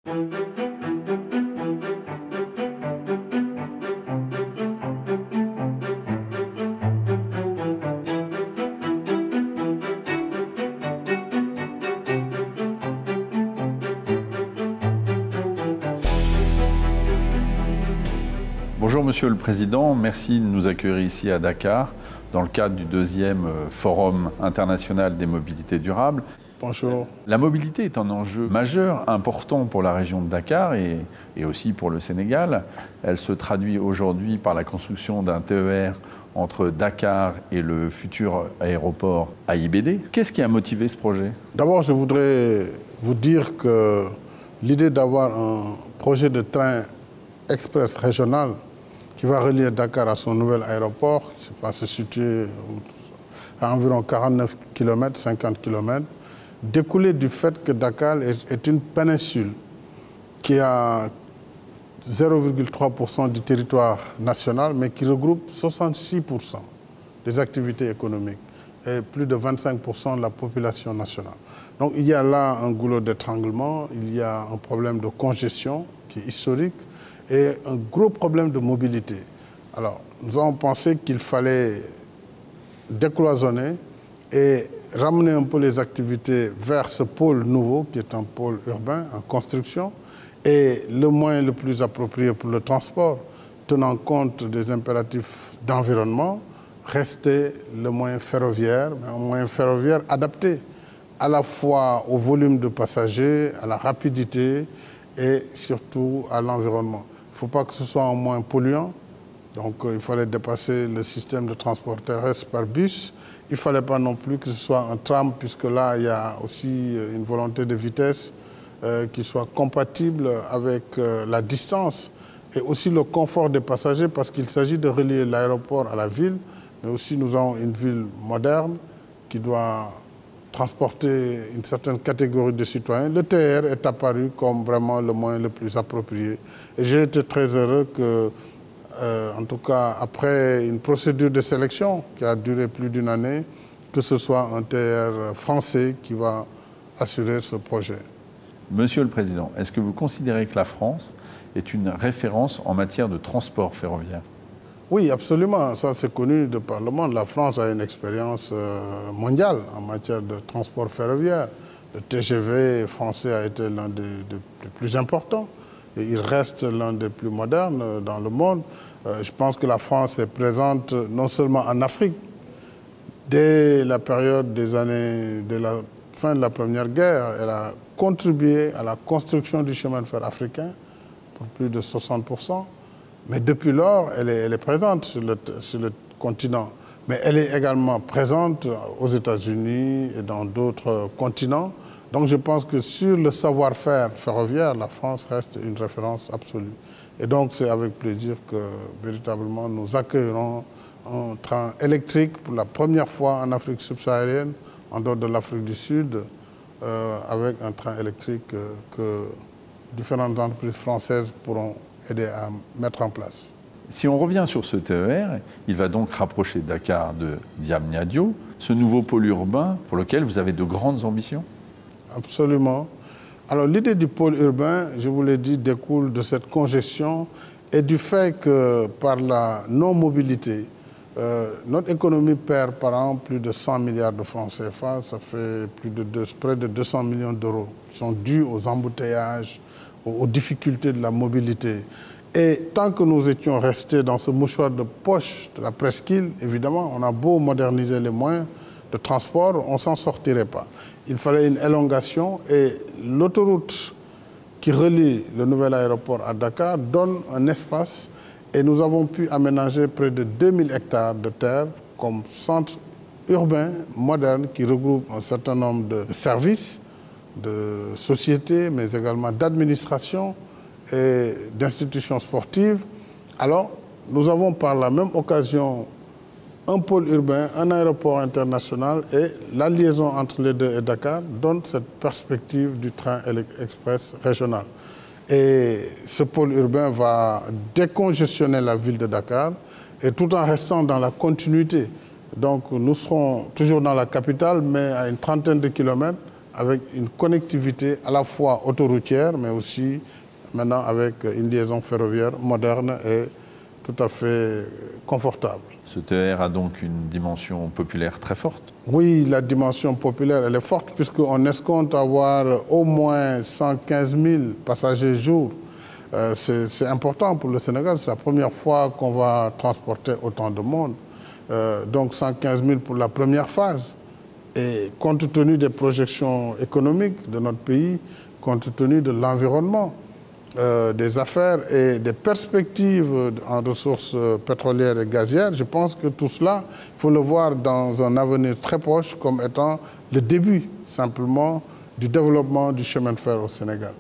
Bonjour Monsieur le Président, merci de nous accueillir ici à Dakar dans le cadre du deuxième Forum international des mobilités durables. Bonjour. La mobilité est un enjeu majeur, important pour la région de Dakar et aussi pour le Sénégal. Elle se traduit aujourd'hui par la construction d'un TER entre Dakar et le futur aéroport AIBD. Qu'est-ce qui a motivé ce projet? D'abord, je voudrais vous dire que l'idée d'avoir un projet de train express régional qui va relier Dakar à son nouvel aéroport, va se situer à environ 49 km, 50 km, découlait du fait que Dakar est une péninsule qui a 0,3% du territoire national, mais qui regroupe 66% des activités économiques et plus de 25% de la population nationale. Donc il y a là un goulot d'étranglement, il y a un problème de congestion qui est historique, et un gros problème de mobilité. Alors, nous avons pensé qu'il fallait décloisonner et ramener un peu les activités vers ce pôle nouveau, qui est un pôle urbain en construction, et le moyen le plus approprié pour le transport, tenant compte des impératifs d'environnement, restait le moyen ferroviaire, mais un moyen ferroviaire adapté à la fois au volume de passagers, à la rapidité et surtout à l'environnement. Il ne faut pas que ce soit un moyen polluant, donc il fallait dépasser le système de transport terrestre par bus. Il ne fallait pas non plus que ce soit un tram, puisque là, il y a aussi une volonté de vitesse qui soit compatible avec la distance et aussi le confort des passagers, parce qu'il s'agit de relier l'aéroport à la ville, mais aussi nous avons une ville moderne qui doit transporter une certaine catégorie de citoyens. Le TER est apparu comme vraiment le moyen le plus approprié. Et j'ai été très heureux que, en tout cas, après une procédure de sélection qui a duré plus d'une année, que ce soit un TER français qui va assurer ce projet. Monsieur le Président, est-ce que vous considérez que la France est une référence en matière de transport ferroviaire? Oui, absolument. Ça, c'est connu de par le monde. La France a une expérience mondiale en matière de transport ferroviaire. Le TGV français a été l'un des plus importants et il reste l'un des plus modernes dans le monde. Je pense que la France est présente non seulement en Afrique. Dès la période des années de la fin de la Première Guerre, elle a contribué à la construction du chemin de fer africain pour plus de 60%. Mais depuis lors, elle est présente sur le continent. Mais elle est également présente aux États-Unis et dans d'autres continents. Donc je pense que sur le savoir-faire ferroviaire, la France reste une référence absolue. Et donc c'est avec plaisir que véritablement nous accueillerons un train électrique pour la première fois en Afrique subsaharienne, en dehors de l'Afrique du Sud, avec un train électrique que différentes entreprises françaises pourront aider à mettre en place. Si on revient sur ce TER, il va donc rapprocher Dakar de Diamniadio, ce nouveau pôle urbain pour lequel vous avez de grandes ambitions? Absolument. Alors l'idée du pôle urbain, je vous l'ai dit, découle de cette congestion et du fait que par la non-mobilité, notre économie perd par an plus de 100 milliards de francs CFA, ça fait près de 200 millions d'euros qui sont dus aux embouteillages, aux difficultés de la mobilité. Et tant que nous étions restés dans ce mouchoir de poche de la presqu'île, évidemment, on a beau moderniser les moyens de transport, on ne s'en sortirait pas. Il fallait une élongation et l'autoroute qui relie le nouvel aéroport à Dakar donne un espace et nous avons pu aménager près de 2000 hectares de terre comme centre urbain moderne qui regroupe un certain nombre de services, de sociétés, mais également d'administration et d'institutions sportives. Alors, nous avons par la même occasion un pôle urbain, un aéroport international et la liaison entre les deux et Dakar donne cette perspective du train express régional. Et ce pôle urbain va décongestionner la ville de Dakar et tout en restant dans la continuité. Donc nous serons toujours dans la capitale, mais à une trentaine de kilomètres avec une connectivité à la fois autoroutière, mais aussi maintenant avec une liaison ferroviaire moderne et tout à fait confortable. Ce TER a donc une dimension populaire très forte? Oui, la dimension populaire, elle est forte puisqu'on escompte avoir au moins 115 000 passagers jour. C'est important pour le Sénégal, c'est la première fois qu'on va transporter autant de monde. Donc 115 000 pour la première phase. Et compte tenu des projections économiques de notre pays, compte tenu de l'environnement, des affaires et des perspectives en ressources pétrolières et gazières, je pense que tout cela, il faut le voir dans un avenir très proche comme étant le début simplement du développement du chemin de fer au Sénégal.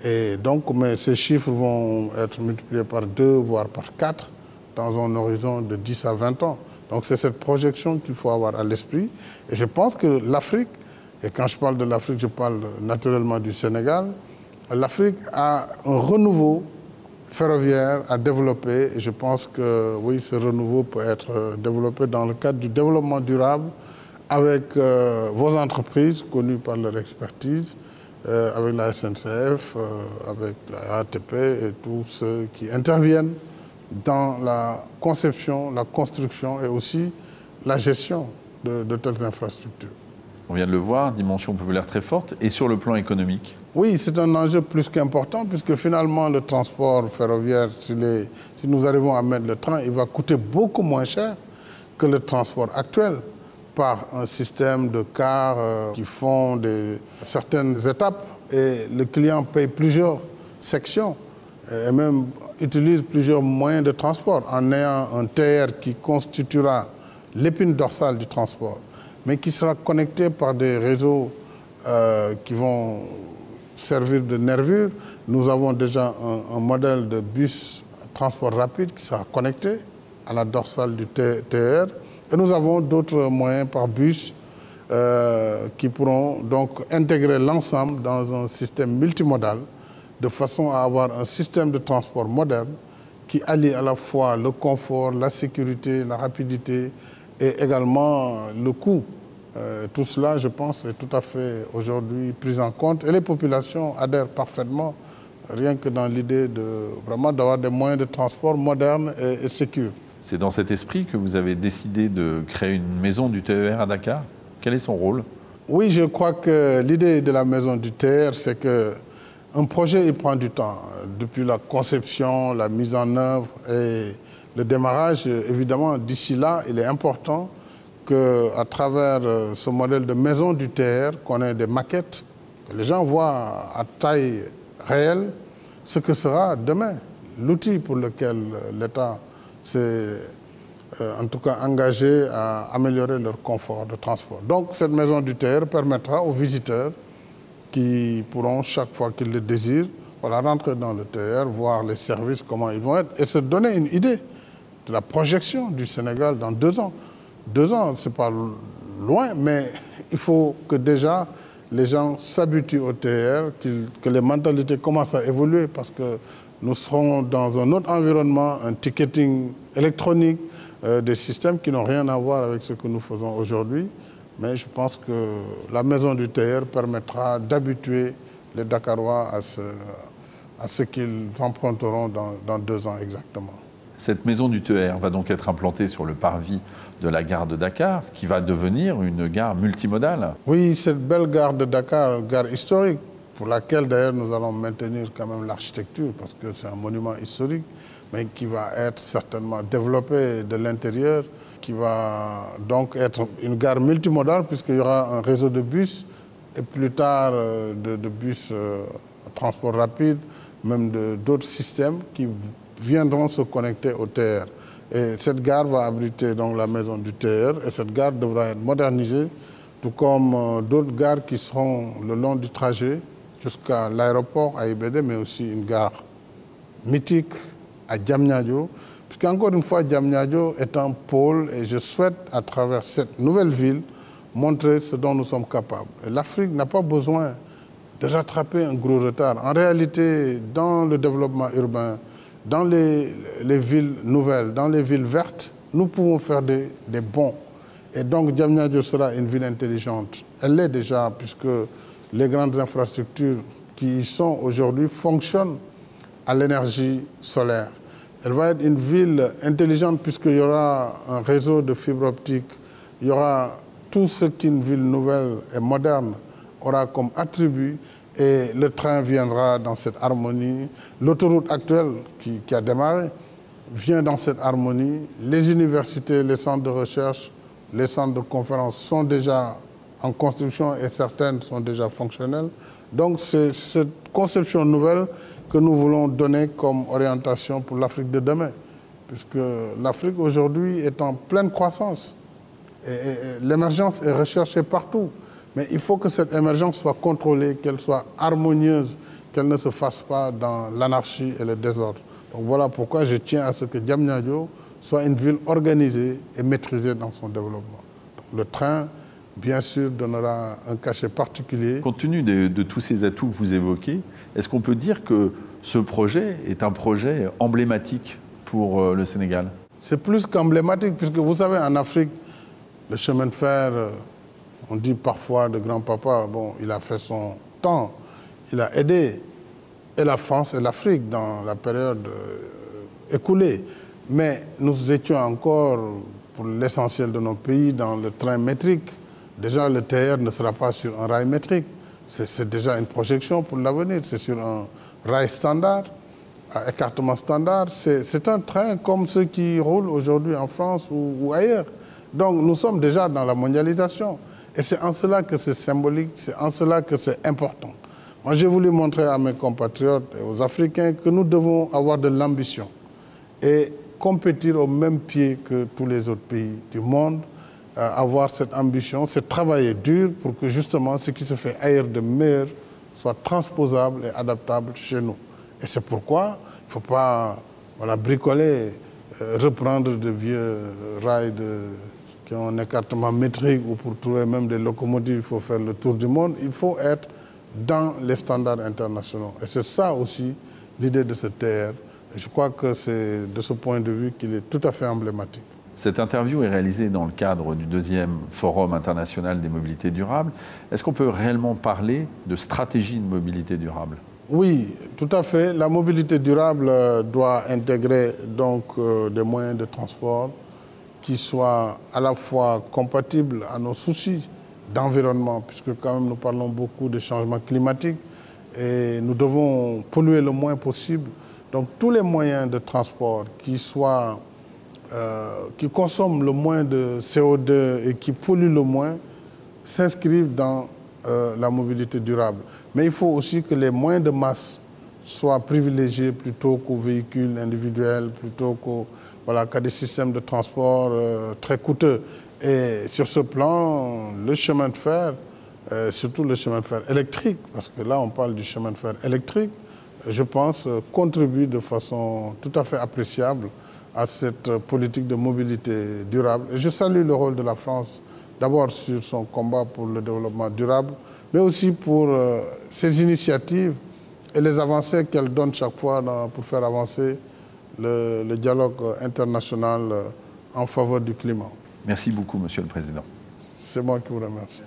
Et donc, mais ces chiffres vont être multipliés par 2, voire par 4 dans un horizon de 10 à 20 ans. Donc c'est cette projection qu'il faut avoir à l'esprit. Et je pense que l'Afrique, et quand je parle de l'Afrique, je parle naturellement du Sénégal, l'Afrique a un renouveau ferroviaire à développer. Et je pense que oui, ce renouveau peut être développé dans le cadre du développement durable avec vos entreprises connues par leur expertise, avec la SNCF, avec la ATP et tous ceux qui interviennent dans la conception, la construction et aussi la gestion de telles infrastructures. On vient de le voir, dimension populaire très forte. Et sur le plan économique? Oui, c'est un enjeu plus qu'important puisque finalement le transport ferroviaire, si nous arrivons à mettre le train, il va coûter beaucoup moins cher que le transport actuel par un système de cars qui font certaines étapes et le client paye plusieurs sections et même utilise plusieurs moyens de transport en ayant un TER qui constituera l'épine dorsale du transport, mais qui sera connecté par des réseaux qui vont servir de nervure. Nous avons déjà un modèle de bus transport rapide qui sera connecté à la dorsale du TER. Et nous avons d'autres moyens par bus qui pourront donc intégrer l'ensemble dans un système multimodal de façon à avoir un système de transport moderne qui allie à la fois le confort, la sécurité, la rapidité et également le coût. Tout cela, je pense, est tout à fait aujourd'hui pris en compte et les populations adhèrent parfaitement, rien que dans l'idée de vraiment d'avoir des moyens de transport modernes et sécures. C'est dans cet esprit que vous avez décidé de créer une maison du TER à Dakar? Quel est son rôle? Oui, je crois que l'idée de la maison du TER, c'est que un projet, il prend du temps. Depuis la conception, la mise en œuvre et le démarrage, évidemment, d'ici là, il est important qu'à travers ce modèle de maison du TER, qu'on ait des maquettes, que les gens voient à taille réelle ce que sera demain l'outil pour lequel l'État s'est en tout cas engagé à améliorer leur confort de transport. Donc cette maison du TER permettra aux visiteurs qui pourront, chaque fois qu'ils le désirent, voilà, rentrer dans le TER, voir les services, comment ils vont être, et se donner une idée de la projection du Sénégal dans 2 ans. 2 ans, ce n'est pas loin, mais il faut que déjà les gens s'habituent au TER, que les mentalités commencent à évoluer, parce que nous serons dans un autre environnement, un ticketing électronique, des systèmes qui n'ont rien à voir avec ce que nous faisons aujourd'hui. Mais je pense que la maison du TER permettra d'habituer les Dakarois à ce qu'ils emprunteront dans 2 ans exactement. Cette maison du TER va donc être implantée sur le parvis de la gare de Dakar, qui va devenir une gare multimodale. Oui, cette belle gare de Dakar, gare historique, pour laquelle d'ailleurs nous allons maintenir quand même l'architecture, parce que c'est un monument historique, mais qui va être certainement développé de l'intérieur, qui va donc être une gare multimodale puisqu'il y aura un réseau de bus et plus tard de bus à transport rapide, même d'autres systèmes qui viendront se connecter au TER. Et cette gare va abriter donc la maison du TER et cette gare devra être modernisée, tout comme d'autres gares qui seront le long du trajet jusqu'à l'aéroport à IBD, mais aussi une gare mythique à Diamniadio, puisqu'encore une fois, Diamniadio est un pôle et je souhaite, à travers cette nouvelle ville, montrer ce dont nous sommes capables. L'Afrique n'a pas besoin de rattraper un gros retard. En réalité, dans le développement urbain, dans les villes nouvelles, dans les villes vertes, nous pouvons faire des bonds. Et donc, Diamniadio sera une ville intelligente. Elle l'est déjà, puisque les grandes infrastructures qui y sont aujourd'hui fonctionnent à l'énergie solaire. Elle va être une ville intelligente puisqu'il y aura un réseau de fibre optique, il y aura tout ce qu'une ville nouvelle et moderne aura comme attribut, et le train viendra dans cette harmonie. L'autoroute actuelle qui a démarré vient dans cette harmonie. Les universités, les centres de recherche, les centres de conférence sont déjà en construction et certaines sont déjà fonctionnelles. Donc c'est cette conception nouvelle que nous voulons donner comme orientation pour l'Afrique de demain, puisque l'Afrique aujourd'hui est en pleine croissance et l'émergence est recherchée partout. Mais il faut que cette émergence soit contrôlée, qu'elle soit harmonieuse, qu'elle ne se fasse pas dans l'anarchie et le désordre. Donc voilà pourquoi je tiens à ce que Diamniadio soit une ville organisée et maîtrisée dans son développement. Donc le train, bien sûr, donnera un cachet particulier. Compte tenu de tous ces atouts que vous évoquez, est-ce qu'on peut dire que ce projet est un projet emblématique pour le Sénégal? C'est plus qu'emblématique, puisque vous savez, en Afrique, le chemin de fer, on dit parfois de grand-papa, bon, il a fait son temps, il a aidé et la France et l'Afrique dans la période écoulée. Mais nous étions encore, pour l'essentiel de nos pays, dans le train métrique. Déjà, le TR ne sera pas sur un rail métrique. C'est déjà une projection pour l'avenir. C'est sur un rail standard, à écartement standard. C'est un train comme ceux qui roulent aujourd'hui en France ou ailleurs. Donc, nous sommes déjà dans la mondialisation. Et c'est en cela que c'est symbolique, c'est en cela que c'est important. Moi, j'ai voulu montrer à mes compatriotes et aux Africains que nous devons avoir de l'ambition et compétir au même pied que tous les autres pays du monde, avoir cette ambition, c'est travailler dur pour que justement ce qui se fait ailleurs de meilleur soit transposable et adaptable chez nous. Et c'est pourquoi il ne faut pas bricoler, reprendre de vieux rails qui ont un écartement métrique, ou pour trouver même des locomotives, il faut faire le tour du monde. Il faut être dans les standards internationaux. Et c'est ça aussi l'idée de ce TR. Et je crois que c'est de ce point de vue qu'il est tout à fait emblématique. Cette interview est réalisée dans le cadre du 2e Forum international des mobilités durables. Est-ce qu'on peut réellement parler de stratégie de mobilité durable? Oui, tout à fait. La mobilité durable doit intégrer donc des moyens de transport qui soient à la fois compatibles à nos soucis d'environnement, puisque quand même nous parlons beaucoup de changement climatique et nous devons polluer le moins possible. Donc tous les moyens de transport qui consomment le moins de CO2 et qui polluent le moins s'inscrivent dans la mobilité durable. Mais il faut aussi que les moyens de masse soient privilégiés plutôt qu'aux véhicules individuels, plutôt qu'à des systèmes de transport très coûteux. Et sur ce plan, le chemin de fer, surtout le chemin de fer électrique, parce que là on parle du chemin de fer électrique, je pense, contribue de façon tout à fait appréciable à cette politique de mobilité durable. Et je salue le rôle de la France, d'abord sur son combat pour le développement durable, mais aussi pour ses initiatives et les avancées qu'elle donne chaque fois pour faire avancer le dialogue international en faveur du climat. Merci beaucoup, Monsieur le Président. C'est moi qui vous remercie.